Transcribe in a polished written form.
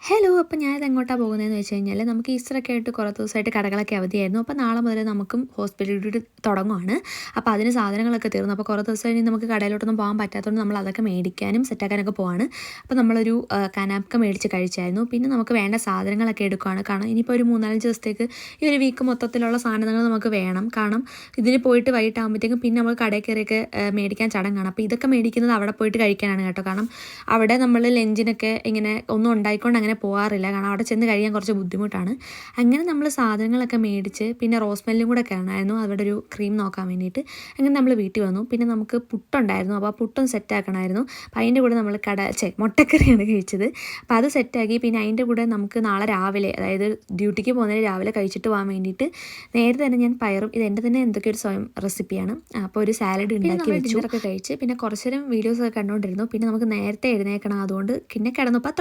Hello, അപ്പോൾ ഞാനിത് എങ്ങോട്ടാണ് പോകുന്നതെന്ന് വെച്ച് കഴിഞ്ഞാൽ നമുക്ക് ഈസ്റ്ററൊക്കെ ആയിട്ട് കുറേ ദിവസമായിട്ട് കടകളൊക്കെ അവധിയായിരുന്നു. അപ്പോൾ നാളെ മുതൽ നമുക്കും ഹോസ്പിറ്റൽ ഡ്യൂട്ടി തുടങ്ങുവാണ്. അപ്പോൾ അതിന് സാധനങ്ങളൊക്കെ തീർന്നു. അപ്പോൾ കുറേ ദിവസം കഴിഞ്ഞ് നമുക്ക് കടയിലോട്ടൊന്നും പോകാൻ പറ്റാത്തതുകൊണ്ട് നമ്മൾ അതൊക്കെ മേടിക്കാനും സെറ്റാക്കാനൊക്കെ പോവാണ്. അപ്പോൾ നമ്മളൊരു കനാപ്ക മേടിച്ച് കഴിച്ചായിരുന്നു. പിന്നെ നമുക്ക് വേണ്ട സാധനങ്ങളൊക്കെ എടുക്കുകയാണ്. കാരണം ഇനിയിപ്പോൾ ഒരു 3-4 ദിവസത്തേക്ക് ഈ ഒരു വീക്ക് മൊത്തത്തിലുള്ള സാധനങ്ങൾ നമുക്ക് വേണം. കാരണം ഇതിന് പോയിട്ട് വൈകിട്ടാകുമ്പോഴത്തേക്കും പിന്നെ നമ്മൾ കടയിൽ കയറിയൊക്കെ മേടിക്കാൻ ചടങ്ങാണ്. അപ്പോൾ ഇതൊക്കെ മേടിക്കുന്നത് അവിടെ പോയിട്ട് കഴിക്കാനാണ് കേട്ടോ. കാരണം അവിടെ നമ്മൾ ലഞ്ചിനൊക്കെ ഇങ്ങനെ ഒന്നും ഉണ്ടായിക്കൊണ്ട് അങ്ങനെ പോകാറില്ല. കാരണം അവിടെ ചെന്ന് കഴിയാൻ കുറച്ച് ബുദ്ധിമുട്ടാണ്. അങ്ങനെ നമ്മൾ സാധനങ്ങളൊക്കെ മേടിച്ച് പിന്നെ റോസ്മെല്ലും കൂടെ കാണാമായിരുന്നു അവിടെ ഒരു ക്രീം നോക്കാൻ വേണ്ടിയിട്ട്. അങ്ങനെ നമ്മൾ വീട്ടിൽ വന്നു. പിന്നെ നമുക്ക് പുട്ടുണ്ടായിരുന്നു. അപ്പോൾ ആ പുട്ടും സെറ്റാക്കണമായിരുന്നു. അപ്പോൾ അതിൻ്റെ കൂടെ നമ്മൾ മുട്ടക്കറിയാണ് കഴിച്ചത്. അപ്പോൾ അത് സെറ്റാക്കി. പിന്നെ അതിൻ്റെ കൂടെ നമുക്ക് നാളെ രാവിലെ, അതായത് ഡ്യൂട്ടിക്ക് പോകുന്നതിന് രാവിലെ കഴിച്ചിട്ട് പോകാൻ വേണ്ടിയിട്ട് നേരത്തെ തന്നെ ഞാൻ പയറും, ഇത് എൻ്റെ തന്നെ എന്തൊക്കെ ഒരു സ്വയം റെസിപ്പിയാണ്. അപ്പോൾ ഒരു സാലഡ് ഉണ്ടാക്കി വെച്ചു. കഴിച്ച് പിന്നെ കുറച്ച് നേരം വീഡിയോസൊക്കെ കണ്ടുകൊണ്ടിരുന്നു. പിന്നെ നമുക്ക് നേരത്തെ എഴുന്നേൽക്കണം. അതുകൊണ്ട് പിന്നെ കിടന്നു. അപ്പോൾ